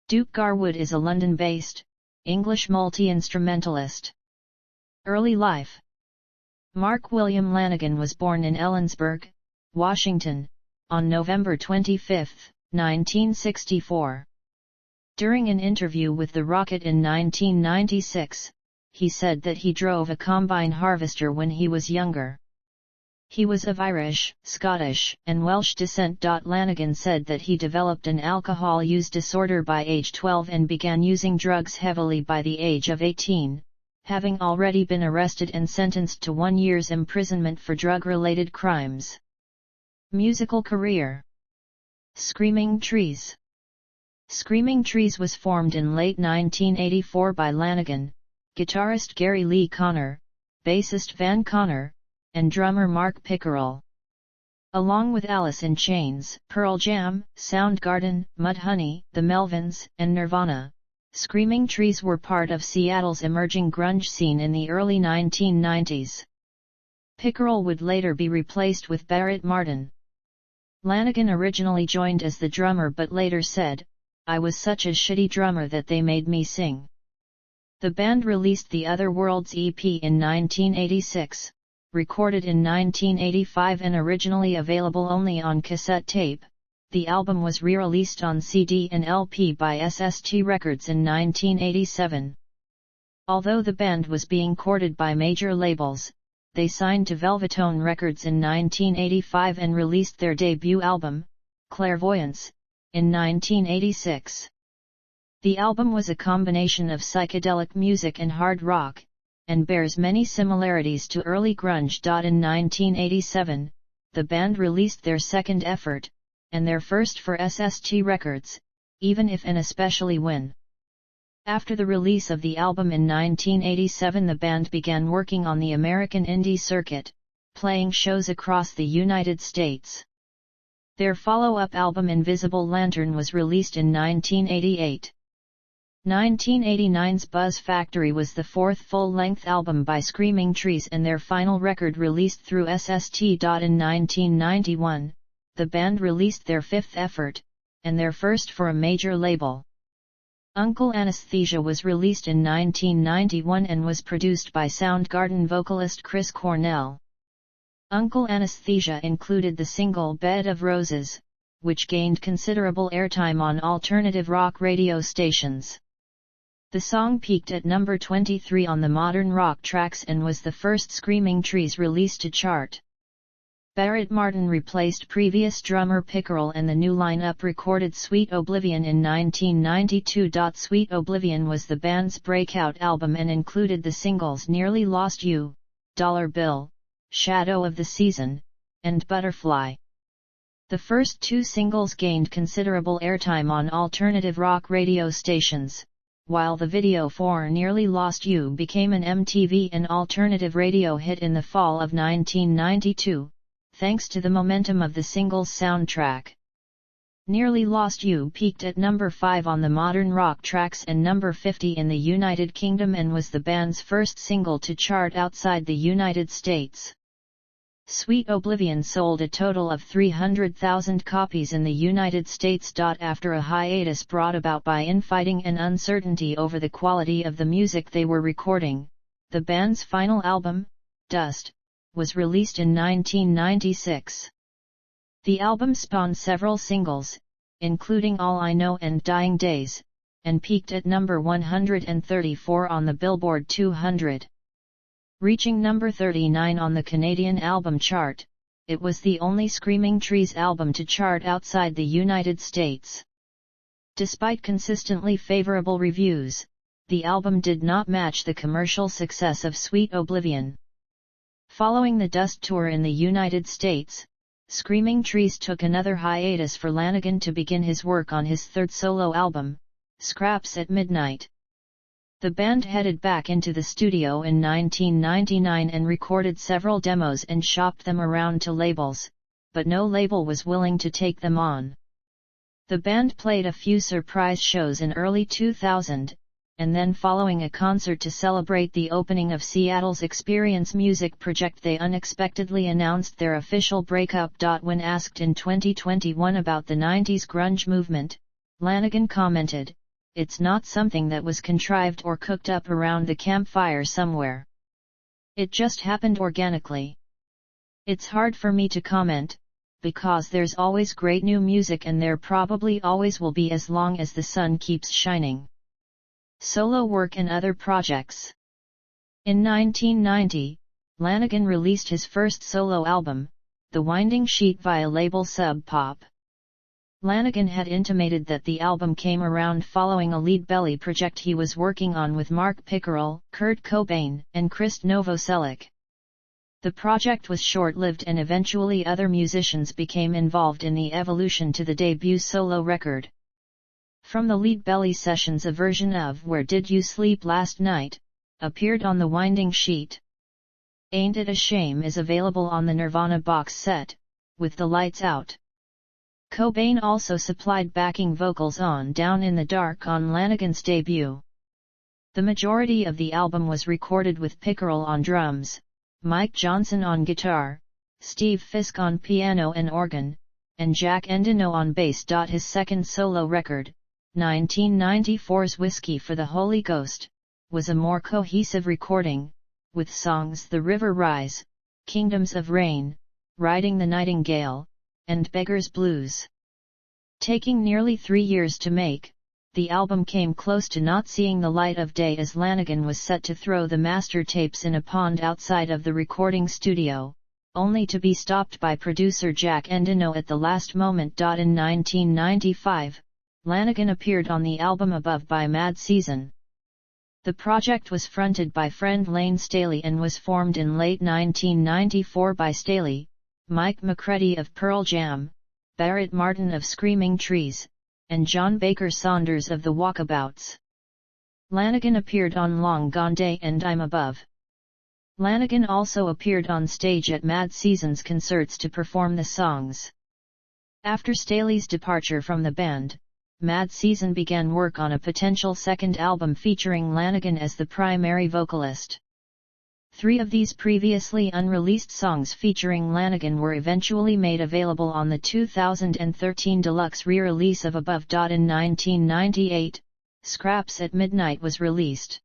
Duke Garwood is a London-based, English multi-instrumentalist. Early life. Mark William Lanegan was born in Ellensburg, Washington, on November 25, 1964. During an interview with The Rocket in 1996, he said that he drove a combine harvester when he was younger. He was of Irish, Scottish, and Welsh descent. Lanegan said that he developed an alcohol use disorder by age 12 and began using drugs heavily by the age of 18, having already been arrested and sentenced to 1 year's imprisonment for drug-related crimes. Musical career. Screaming Trees. Screaming Trees was formed in late 1984 by Lanegan, guitarist Gary Lee Conner, bassist Van Conner, and drummer Mark Pickerel. Along with Alice in Chains, Pearl Jam, Soundgarden, Mudhoney, The Melvins, and Nirvana, Screaming Trees were part of Seattle's emerging grunge scene in the early 1990s. Pickerel would later be replaced with Barrett Martin. Lanegan originally joined as the drummer but later said, "I was such a shitty drummer that they made me sing." The band released the Other Worlds EP in 1986. Recorded in 1985 and originally available only on cassette tape, the album was re-released on CD and LP by SST Records in 1987. Although the band was being courted by major labels, they signed to Velvetone Records in 1985 and released their debut album, Clairvoyance, in 1986. The album was a combination of psychedelic music and hard rock, and bears many similarities to early grunge. In 1987, the band released their second effort, and their first for SST Records, Even If and Especially When. After the release of the album in 1987, the band began working on the American indie circuit, playing shows across the United States. Their follow-up album Invisible Lantern was released in 1988. 1989's Buzz Factory was the fourth full-length album by Screaming Trees and their final record released through SST. In 1991, the band released their fifth effort, and their first for a major label. Uncle Anesthesia was released in 1991 and was produced by Soundgarden vocalist Chris Cornell. Uncle Anesthesia included the single Bed of Roses, which gained considerable airtime on alternative rock radio stations. The song peaked at number 23 on the Modern Rock Tracks and was the first Screaming Trees release to chart. Barrett Martin replaced previous drummer Pickerel and the new lineup recorded Sweet Oblivion in 1992. Sweet Oblivion was the band's breakout album and included the singles Nearly Lost You, Dollar Bill, Shadow of the Season, and Butterfly. The first two singles gained considerable airtime on alternative rock radio stations, while the video for Nearly Lost You became an MTV and alternative radio hit in the fall of 1992, thanks to the momentum of the single's soundtrack. Nearly Lost You peaked at number 5 on the Modern Rock Tracks and number 50 in the United Kingdom and was the band's first single to chart outside the United States. Sweet Oblivion sold a total of 300,000 copies in the United States. After a hiatus brought about by infighting and uncertainty over the quality of the music they were recording, the band's final album, Dust, was released in 1996. The album spawned several singles, including All I Know and Dying Days, and peaked at number 134 on the Billboard 200. Reaching number 39 on the Canadian album chart, it was the only Screaming Trees album to chart outside the United States. Despite consistently favorable reviews, the album did not match the commercial success of Sweet Oblivion. Following the Dust tour in the United States, Screaming Trees took another hiatus for Lanegan to begin his work on his third solo album, Scraps at Midnight. The band headed back into the studio in 1999 and recorded several demos and shopped them around to labels, but no label was willing to take them on. The band played a few surprise shows in early 2000, and then following a concert to celebrate the opening of Seattle's Experience Music Project, they unexpectedly announced their official breakup. When asked in 2021 about the 90s grunge movement, Lanegan commented, it's not something that was contrived or cooked up around the campfire somewhere. It just happened organically. It's hard for me to comment, because there's always great new music and there probably always will be as long as the sun keeps shining. Solo work and other projects. In 1990, Lanegan released his first solo album, The Winding Sheet, via label Sub Pop. Lanegan had intimated that the album came around following a lead belly project he was working on with Mark Pickerel, Kurt Cobain, and Krist Novoselic. The project was short-lived and eventually other musicians became involved in the evolution to the debut solo record. From the lead belly sessions, a version of Where Did You Sleep Last Night appeared on The Winding Sheet. Ain't It a Shame is available on the Nirvana box set, with the lights out. Cobain also supplied backing vocals on Down in the Dark on Lanegan's debut. The majority of the album was recorded with Pickerel on drums, Mike Johnson on guitar, Steve Fisk on piano and organ, and Jack Endino on bass. His second solo record, 1994's Whiskey for the Holy Ghost, was a more cohesive recording, with songs The River Rise, Kingdoms of Rain, Riding the Nightingale, and Beggar's Blues. Taking nearly 3 years to make, the album came close to not seeing the light of day as Lanegan was set to throw the master tapes in a pond outside of the recording studio, only to be stopped by producer Jack Endino at the last moment. In 1995, Lanegan appeared on the album Above by Mad Season. The project was fronted by friend Lane Staley and was formed in late 1994 by Staley, Mike McCready of Pearl Jam, Barrett Martin of Screaming Trees, and John Baker Saunders of the Walkabouts. Lanegan appeared on Long Gone Day and I'm Above. Lanegan also appeared on stage at Mad Season's concerts to perform the songs. After Staley's departure from the band, Mad Season began work on a potential second album featuring Lanegan as the primary vocalist. 3 of these previously unreleased songs featuring Lanegan were eventually made available on the 2013 deluxe re-release of Above. In 1998, Scraps at Midnight was released.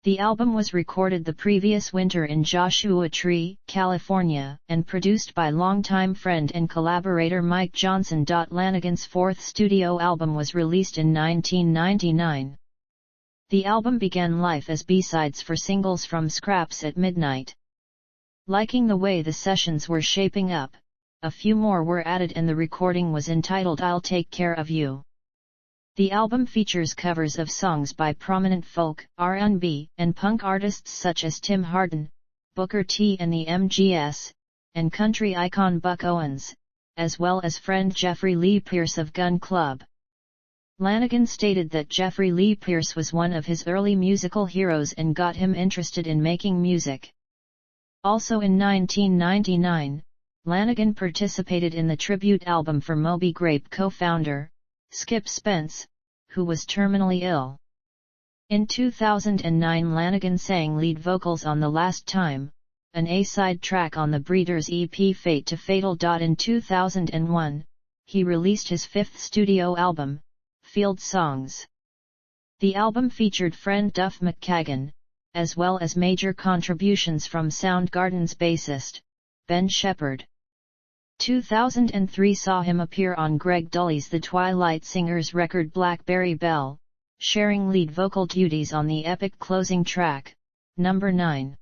The album was recorded the previous winter in Joshua Tree, California, and produced by longtime friend and collaborator Mike Johnson. Lanegan's fourth studio album was released in 1999. The album began life as B-sides for singles from Scraps at Midnight. Liking the way the sessions were shaping up, a few more were added and the recording was entitled I'll Take Care of You. The album features covers of songs by prominent folk, R&B, and punk artists such as Tim Hardin, Booker T and the MGS, and country icon Buck Owens, as well as friend Jeffrey Lee Pierce of Gun Club. Lanegan stated that Jeffrey Lee Pierce was one of his early musical heroes and got him interested in making music. Also in 1999, Lanegan participated in the tribute album for Moby Grape co-founder, Skip Spence, who was terminally ill. In 2009 Lanegan sang lead vocals on The Last Time, an A-side track on the Breeders' EP Fate to Fatal. In 2001, he released his fifth studio album, Field Songs. The album featured friend Duff McKagan, as well as major contributions from Soundgarden's bassist, Ben Shepherd. 2003 saw him appear on Greg Dully's The Twilight Singers record Blackberry Bell, sharing lead vocal duties on the epic closing track, Number 9.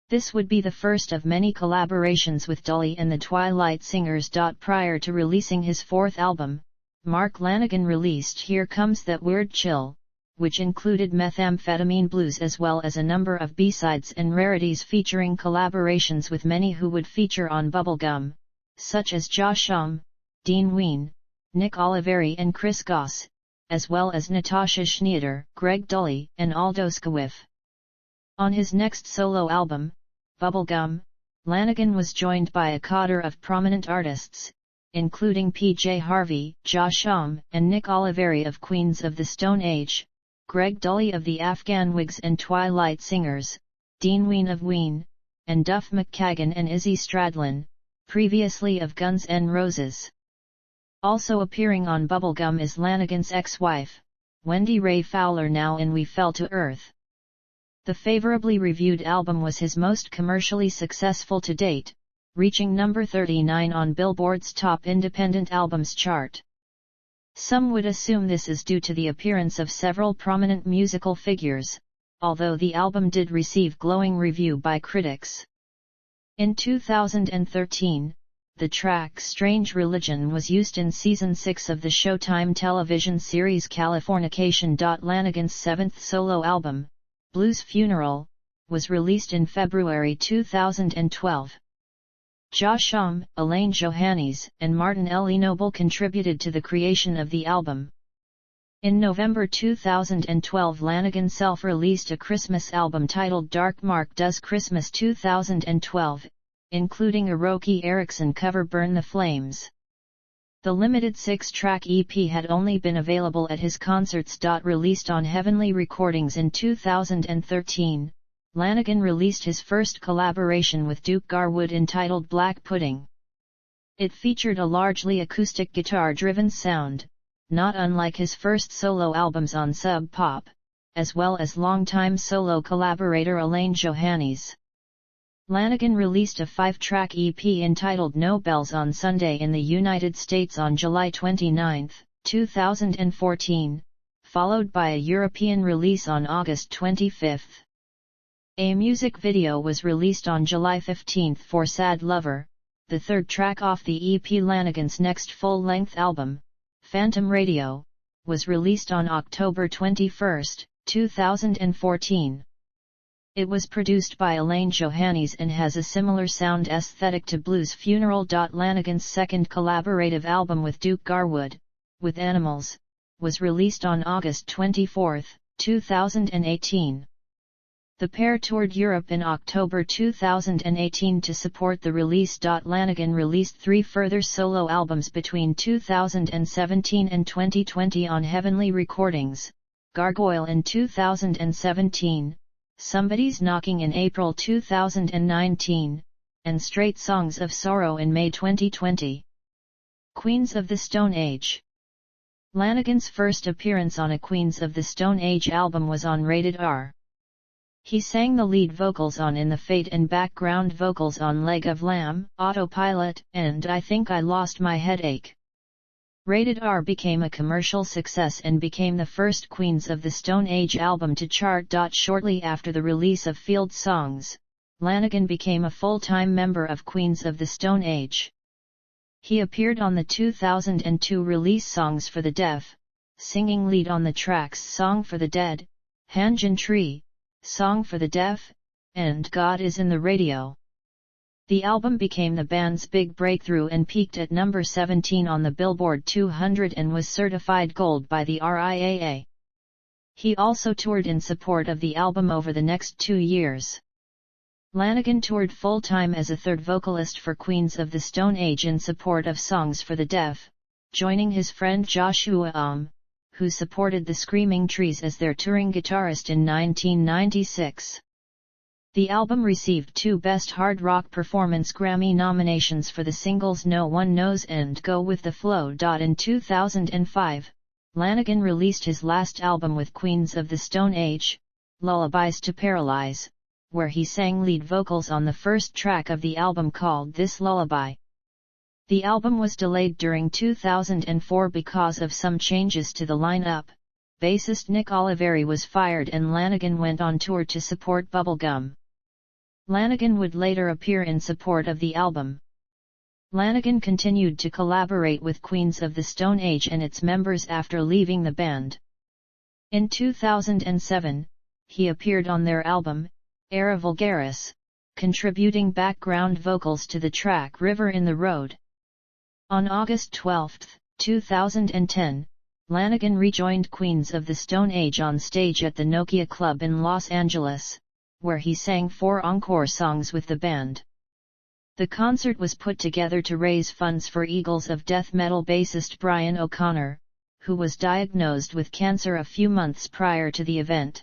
This would be the first of many collaborations with Dully and the Twilight Singers. Prior to releasing his fourth album, Mark Lanegan released Here Comes That Weird Chill, which included Methamphetamine Blues as well as a number of B-sides and rarities featuring collaborations with many who would feature on Bubblegum, such as Josh Homme, Dean Ween, Nick Oliveri and Chris Goss, as well as Natasha Schneider, Greg Dully and Aldo Squiff. On his next solo album, Bubblegum, Lanegan was joined by a cadre of prominent artists, including PJ Harvey, Josh Homme and Nick Oliveri of Queens of the Stone Age, Greg Dully of the Afghan Wigs and Twilight Singers, Dean Ween of Ween, and Duff McKagan and Izzy Stradlin, previously of Guns N' Roses. Also appearing on Bubblegum is Lanegan's ex-wife, Wendy Ray Fowler Now and We Fell to Earth. The favorably reviewed album was his most commercially successful to date, reaching number 39 on Billboard's Top Independent Albums chart. Some would assume this is due to the appearance of several prominent musical figures, although the album did receive glowing review by critics. In 2013, the track Strange Religion was used in Season 6 of the Showtime television series Californication. Lanegan's seventh solo album, Blues Funeral, was released in February 2012. Josh Homme, Elaine Johannes, and Martin L. Noble contributed to the creation of the album. In November 2012, Lanegan self-released a Christmas album titled Dark Mark Does Christmas 2012, including a Roky Erickson cover Burn the Flames. The limited 6-track EP had only been available at his concerts. Released on Heavenly Recordings in 2013, Lanegan released his first collaboration with Duke Garwood entitled Black Pudding. It featured a largely acoustic guitar-driven sound, not unlike his first solo albums on Sub Pop, as well as longtime solo collaborator Elaine Johannes. Lanegan released a 5-track EP entitled No Bells on Sunday in the United States on July 29, 2014, followed by a European release on August 25. A music video was released on July 15 for Sad Lover, the third track off the EP. Lanegan's next full-length album, Phantom Radio, was released on October 21, 2014. It was produced by Elaine Johannes and has a similar sound aesthetic to Blues Funeral. Lanegan's second collaborative album with Duke Garwood, With Animals, was released on August 24, 2018. The pair toured Europe in October 2018 to support the release. Lanegan released 3 further solo albums between 2017 and 2020 on Heavenly Recordings, Gargoyle in 2017, Somebody's Knocking in April 2019, and Straight Songs of Sorrow in May 2020. Queens of the Stone Age. Lanegan's first appearance on a Queens of the Stone Age album was on Rated R. He sang the lead vocals on In the Fate and background vocals on Leg of Lamb, Autopilot, and I Think I Lost My Headache. Rated R became a commercial success and became the first Queens of the Stone Age album to chart. Shortly after the release of Field Songs, Lanegan became a full-time member of Queens of the Stone Age. He appeared on the 2002 release Songs for the Deaf, singing lead on the tracks Song for the Dead, Hanjin Tree, Song for the Deaf, and God is in the Radio. The album became the band's big breakthrough and peaked at number 17 on the Billboard 200 and was certified gold by the RIAA. He also toured in support of the album over the next 2 years. Lanegan toured full-time as a third vocalist for Queens of the Stone Age in support of Songs for the Deaf, joining his friend Joshua Homme, who supported the Screaming Trees as their touring guitarist in 1996. The album received 2 Best Hard Rock Performance Grammy nominations for the singles No One Knows and Go With The Flow. In 2005, Lanegan released his last album with Queens of the Stone Age, Lullabies to Paralyze, where he sang lead vocals on the first track of the album called This Lullaby. The album was delayed during 2004 because of some changes to the lineup. Bassist Nick Oliveri was fired and Lanegan went on tour to support Bubblegum. Lanegan would later appear in support of the album. Lanegan continued to collaborate with Queens of the Stone Age and its members after leaving the band. In 2007, he appeared on their album, Era Vulgaris, contributing background vocals to the track River in the Road. On August 12, 2010, Lanegan rejoined Queens of the Stone Age on stage at the Nokia Club in Los Angeles, where he sang 4 encore songs with the band. The concert was put together to raise funds for Eagles of Death metal bassist Brian O'Connor, who was diagnosed with cancer a few months prior to the event.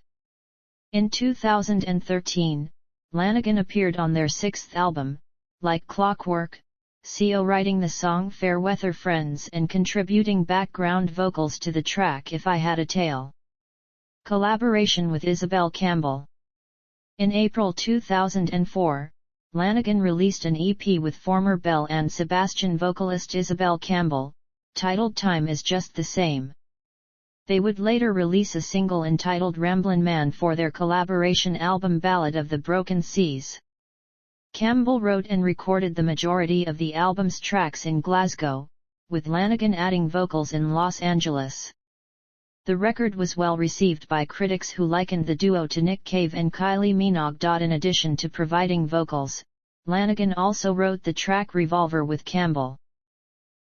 In 2013, Lanegan appeared on their 6th album, Like Clockwork, co-writing the song Fair Weather Friends and contributing background vocals to the track If I Had a Tail. Collaboration with Isabel Campbell. In April 2004, Lanegan released an EP with former Belle and Sebastian vocalist Isabel Campbell, titled Time Is Just the Same. They would later release a single entitled Ramblin' Man for their collaboration album Ballad of the Broken Seas. Campbell wrote and recorded the majority of the album's tracks in Glasgow, with Lanegan adding vocals in Los Angeles. The record was well received by critics who likened the duo to Nick Cave and Kylie Minogue. In addition to providing vocals, Lanegan also wrote the track Revolver with Campbell.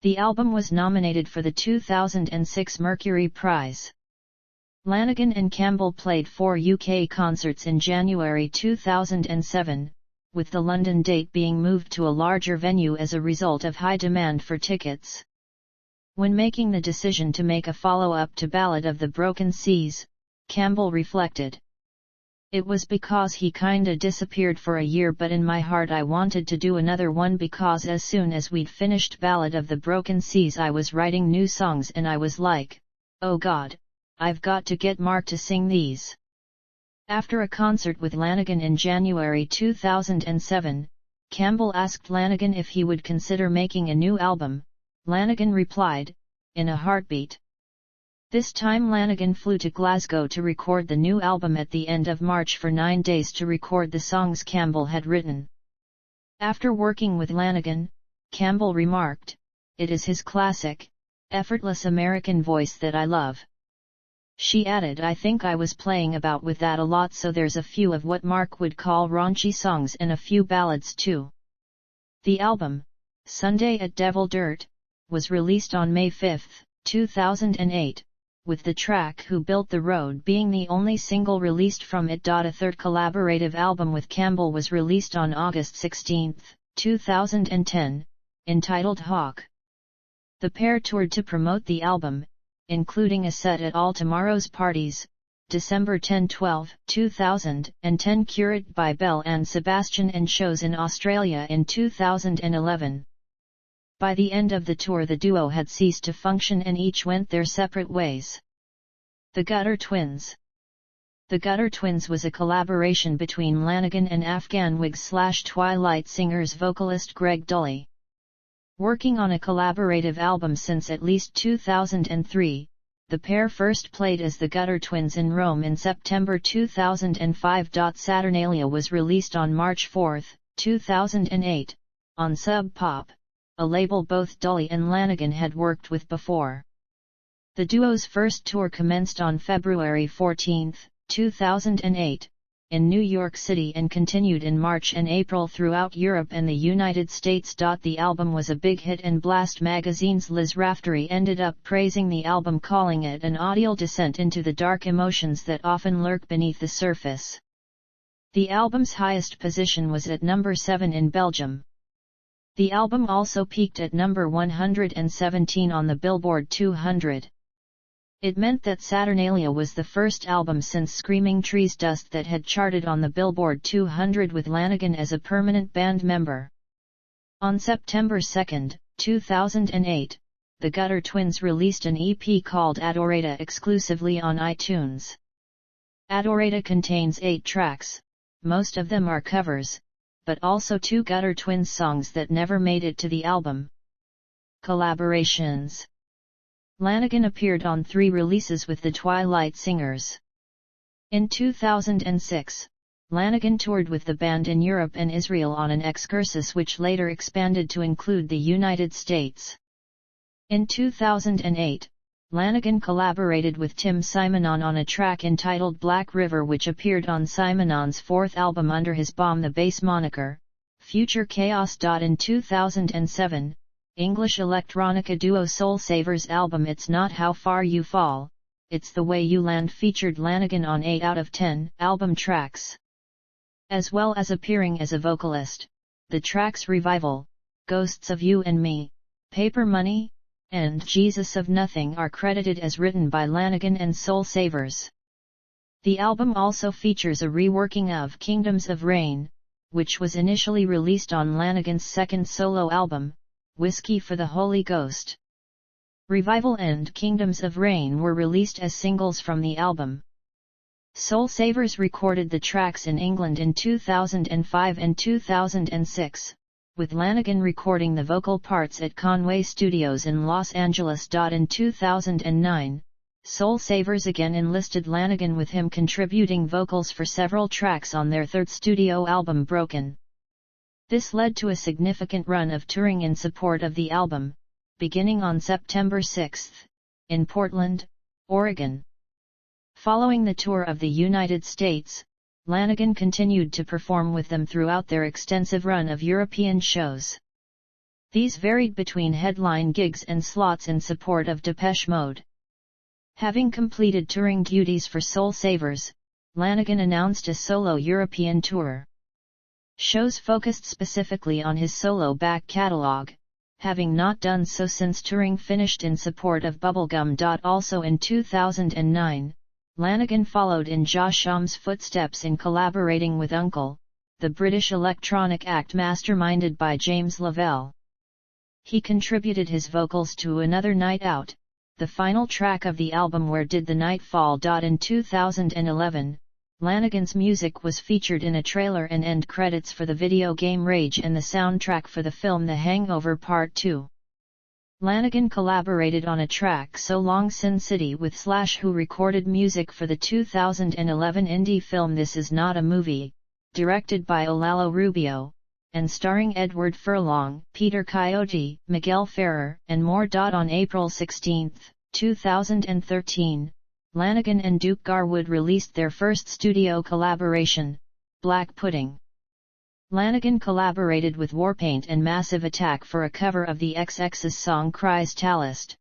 The album was nominated for the 2006 Mercury Prize. Lanegan and Campbell played 4 UK concerts in January 2007, with the London date being moved to a larger venue as a result of high demand for tickets. When making the decision to make a follow-up to Ballad of the Broken Seas, Campbell reflected, "It was because he kinda disappeared for a year, but in my heart I wanted to do another one because as soon as we'd finished Ballad of the Broken Seas I was writing new songs and I was like, oh God, I've got to get Mark to sing these." After a concert with Lanegan in January 2007, Campbell asked Lanegan if he would consider making a new album. Lanegan replied, "In a heartbeat." This time Lanegan flew to Glasgow to record the new album at the end of March for 9 days to record the songs Campbell had written. After working with Lanegan, Campbell remarked, "It is his classic, effortless American voice that I love." She added, "I think I was playing about with that a lot, so there's a few of what Mark would call raunchy songs and a few ballads too." The album, Sunday at Devil Dirt, was released on May 5, 2008, with the track Who Built the Road being the only single released from it. A third collaborative album with Campbell was released on August 16, 2010, entitled Hawk. The pair toured to promote the album, including a set at All Tomorrow's Parties, December 10-12, 2010, curated by Belle and Sebastian, and shows in Australia in 2011. By the end of the tour the duo had ceased to function and each went their separate ways. The Gutter Twins. The Gutter Twins was a collaboration between Lanegan and Afghan Wigs/Twilight Singers vocalist Greg Dully. Working on a collaborative album since at least 2003, the pair first played as the Gutter Twins in Rome in September 2005. Saturnalia was released on March 4, 2008, on Sub Pop, a label both Dully and Lanegan had worked with before. The duo's first tour commenced on February 14, 2008, in New York City and continued in March and April throughout Europe and the United States. The album was a big hit and Blast magazine's Liz Raftery ended up praising the album, calling it an audible descent into the dark emotions that often lurk beneath the surface. The album's highest position was at number 7 in Belgium. The album also peaked at number 117 on the Billboard 200. It meant that Saturnalia was the first album since Screaming Trees Dust that had charted on the Billboard 200 with Lanegan as a permanent band member. On September 2, 2008, the Gutter Twins released an EP called Adorata exclusively on iTunes. Adorata contains 8 tracks, most of them are covers, but also 2 Gutter Twins songs that never made it to the album. Collaborations. Lanegan appeared on 3 releases with the Twilight Singers. In 2006, Lanegan toured with the band in Europe and Israel on an excursus which later expanded to include the United States. In 2008, Lanegan collaborated with Tim Simonon on a track entitled Black River, which appeared on Simonon's 4th album under his Bomb the Bass moniker, Future Chaos. In 2007, English electronica duo Soul Savers' album It's Not How Far You Fall, It's the Way You Land featured Lanegan on 8 out of 10 album tracks. As well as appearing as a vocalist, the tracks Revival, Ghosts of You and Me, Paper Money, and Jesus of Nothing are credited as written by Lanegan and Soul Savers. The album also features a reworking of Kingdoms of Rain, which was initially released on Lanegan's second solo album, Whiskey for the Holy Ghost. Revival and Kingdoms of Rain were released as singles from the album. Soul Savers recorded the tracks in England in 2005 and 2006, with Lanegan recording the vocal parts at Conway Studios in Los Angeles. In 2009, Soul Savers again enlisted Lanegan, with him contributing vocals for several tracks on their third studio album Broken. This led to a significant run of touring in support of the album, beginning on September 6, in Portland, Oregon. Following the tour of the United States, Lanegan continued to perform with them throughout their extensive run of European shows. These varied between headline gigs and slots in support of Depeche Mode. Having completed touring duties for Soul Savers, Lanegan announced a solo European tour. Shows focused specifically on his solo back catalogue, having not done so since touring finished in support of Bubblegum. Also in 2009, Lanegan followed in Josh Homme's footsteps in collaborating with Uncle, the British electronic act masterminded by James Lavelle. He contributed his vocals to Another Night Out, the final track of the album Where Did the Night Fall. In 2011, Lanegan's music was featured in a trailer and end credits for the video game Rage and the soundtrack for the film The Hangover Part 2. Lanegan collaborated on a track So Long Sin City with Slash, who recorded music for the 2011 indie film This Is Not a Movie, directed by Olalo Rubio, and starring Edward Furlong, Peter Coyote, Miguel Ferrer, and more. On April 16, 2013, Lanegan and Duke Garwood released their first studio collaboration, Black Pudding. Lanegan collaborated with Warpaint and Massive Attack for a cover of the XX's song Chrystalist.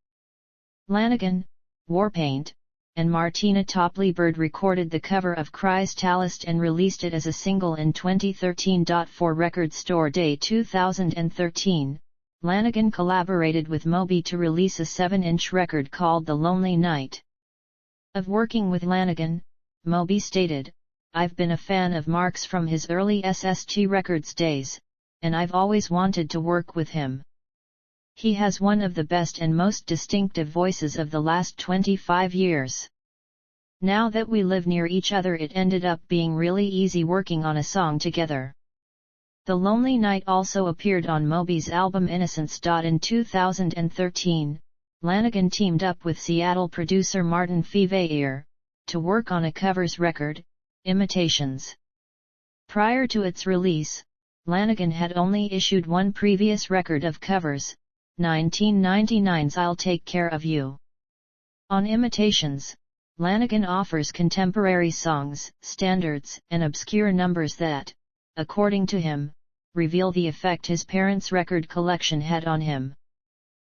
Lanegan, Warpaint, and Martina Topley-Bird recorded the cover of Chrystalist and released it as a single in 2013. For Record Store Day 2013, Lanegan collaborated with Moby to release a 7-inch record called The Lonely Night. Of working with Lanegan, Moby stated, "I've been a fan of Mark's from his early SST Records days, and I've always wanted to work with him. He has one of the best and most distinctive voices of the last 25 years. Now that we live near each other, it ended up being really easy working on a song together." The Lonely Night also appeared on Moby's album Innocence. In 2013, Lanegan teamed up with Seattle producer Martin Feveier to work on a covers record, Imitations. Prior to its release, Lanegan had only issued one previous record of covers, 1999's I'll Take Care of You. On Imitations, Lanegan offers contemporary songs, standards, and obscure numbers that, according to him, reveal the effect his parents' record collection had on him.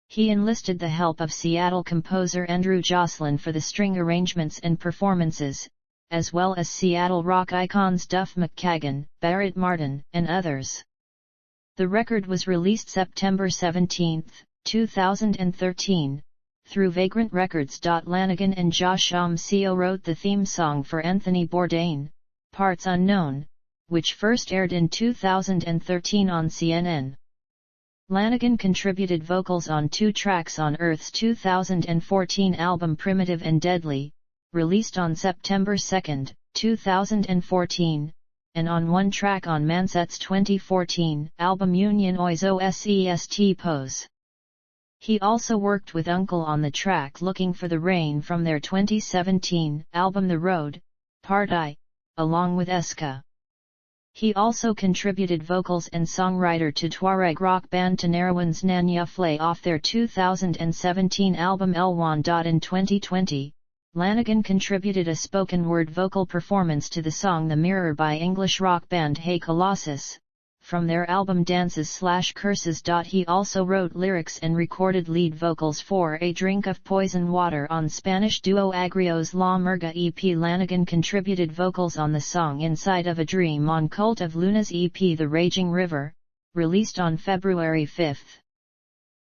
He enlisted the help of Seattle composer Andrew Jocelyn for the string arrangements and performances, as well as Seattle rock icons Duff McKagan, Barrett Martin, and others. The record was released September 17, 2013, through Vagrant Records. Lanegan and Josh Homme wrote the theme song for Anthony Bourdain, Parts Unknown, which first aired in 2013 on CNN. Lanegan contributed vocals on 2 tracks on Earth's 2014 album Primitive and Deadly, released on September 2, 2014, and on 1 track on Manset's 2014 album Union Oizo Sest Pose. He also worked with Uncle on the track Looking for the Rain from their 2017 album The Road, Part I, along with Eska. He also contributed vocals and songwriter to Tuareg rock band Tanarawan's Nanya Flay off their 2017 album Elwan. In 2020, Lanegan contributed a spoken word vocal performance to the song The Mirror by English rock band Hey Colossus, from their album Dances/Curses. He also wrote lyrics and recorded lead vocals for A Drink of Poison Water on Spanish duo Agrio's La Murga EP. Lanegan contributed vocals on the song Inside of a Dream on Cult of Luna's EP The Raging River, released on February 5,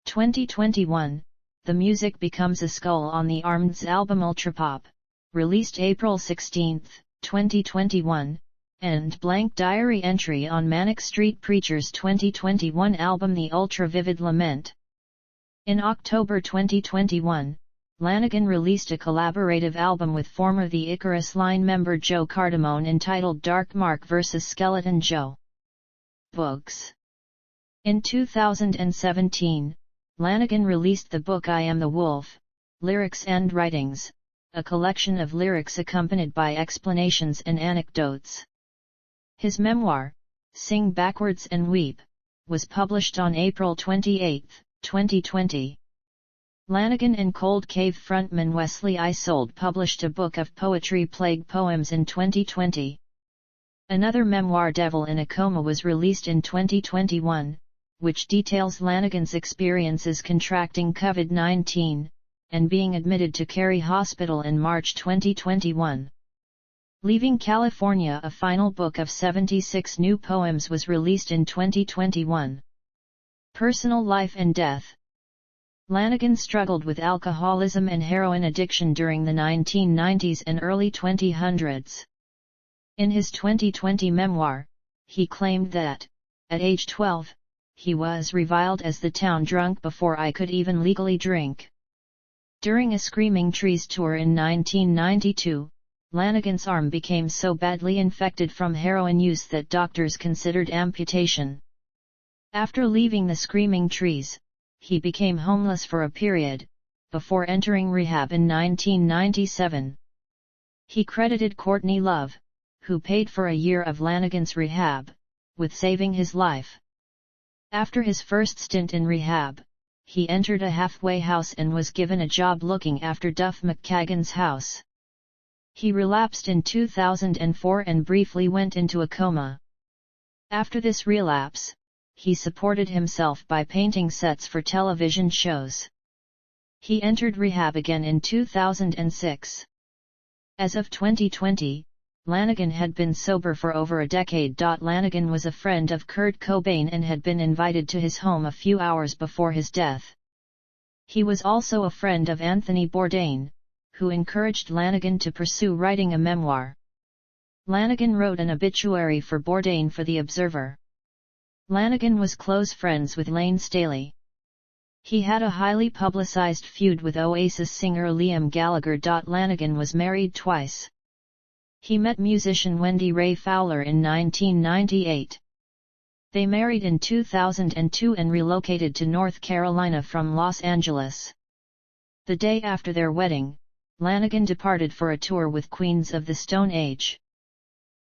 2021. The Music Becomes a Skull on the Armed's album Ultrapop, released April 16, 2021, End blank diary entry on Manic Street Preachers' 2021 album The Ultra Vivid Lament. In October 2021, Lanegan released a collaborative album with former The Icarus Line member Joe Cardamone entitled Dark Mark vs. Skeleton Joe. Books. In 2017, Lanegan released the book I Am the Wolf, Lyrics and Writings, a collection of lyrics accompanied by explanations and anecdotes. His memoir, Sing Backwards and Weep, was published on April 28, 2020. Lanegan and Cold Cave frontman Wesley Isold published a book of poetry Plague Poems in 2020. Another memoir Devil in a Coma was released in 2021, which details Lanegan's experiences contracting COVID-19, and being admitted to Carey Hospital in March 2021. Leaving California, a final book of 76 new poems was released in 2021. Personal life and death. Lanegan struggled with alcoholism and heroin addiction during the 1990s and early 2000s. In his 2020 memoir, he claimed that, at age 12, he was reviled as the town drunk before I could even legally drink. During a Screaming Trees tour in 1992, Lanegan's arm became so badly infected from heroin use that doctors considered amputation. After leaving the Screaming Trees, he became homeless for a period, before entering rehab in 1997. He credited Courtney Love, who paid for a year of Lanegan's rehab, with saving his life. After his first stint in rehab, he entered a halfway house and was given a job looking after Duff McKagan's house. He relapsed in 2004 and briefly went into a coma. After this relapse, he supported himself by painting sets for television shows. He entered rehab again in 2006. As of 2020, Lanegan had been sober for over a decade. Lanegan was a friend of Kurt Cobain and had been invited to his home a few hours before his death. He was also a friend of Anthony Bourdain, who encouraged Lanegan to pursue writing a memoir. Lanegan wrote an obituary for Bourdain for The Observer. Lanegan was close friends with Layne Staley. He had a highly publicized feud with Oasis singer Liam Gallagher. Lanegan was married twice. He met musician Wendy Ray Fowler in 1998. They married in 2002 and relocated to North Carolina from Los Angeles. The day after their wedding, Lanegan departed for a tour with Queens of the Stone Age.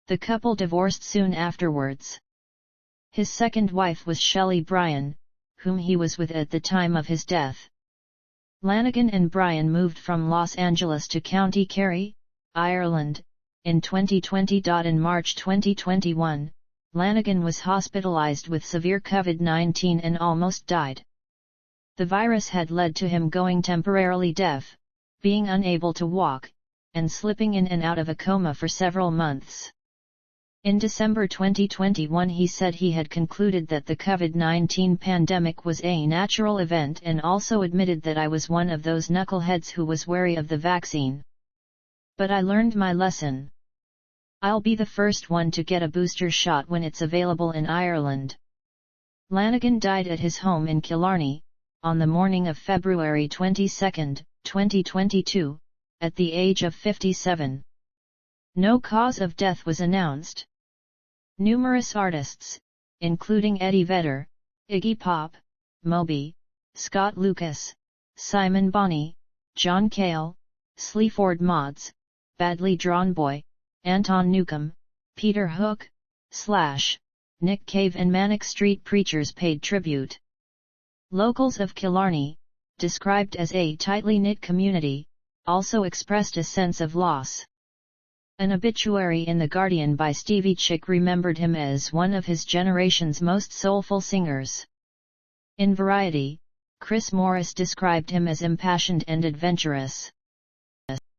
The couple divorced soon afterwards. His second wife was Shelley Bryan, whom he was with at the time of his death. Lanegan and Bryan moved from Los Angeles to County Kerry, Ireland, in 2020. In March 2021, Lanegan was hospitalized with severe COVID-19 and almost died. The virus had led to him going temporarily deaf, being unable to walk, and slipping in and out of a coma for several months. In December 2021 he said he had concluded that the COVID-19 pandemic was a natural event and also admitted that I was one of those knuckleheads who was wary of the vaccine. But I learned my lesson. I'll be the first one to get a booster shot when it's available in Ireland. Lanegan died at his home in Killarney, on the morning of February 22, 2022, at the age of 57. No cause of death was announced. Numerous artists, including Eddie Vedder, Iggy Pop, Moby, Scott Lucas, Simon Bonney, John Cale, Sleaford Mods, Badly Drawn Boy, Anton Newcombe, Peter Hook, Slash, Nick Cave and Manic Street Preachers paid tribute. Locals of Killarney, described as a tightly knit community, also expressed a sense of loss. An obituary in The Guardian by Stevie Chick remembered him as one of his generation's most soulful singers. In Variety, Chris Morris described him as impassioned and adventurous.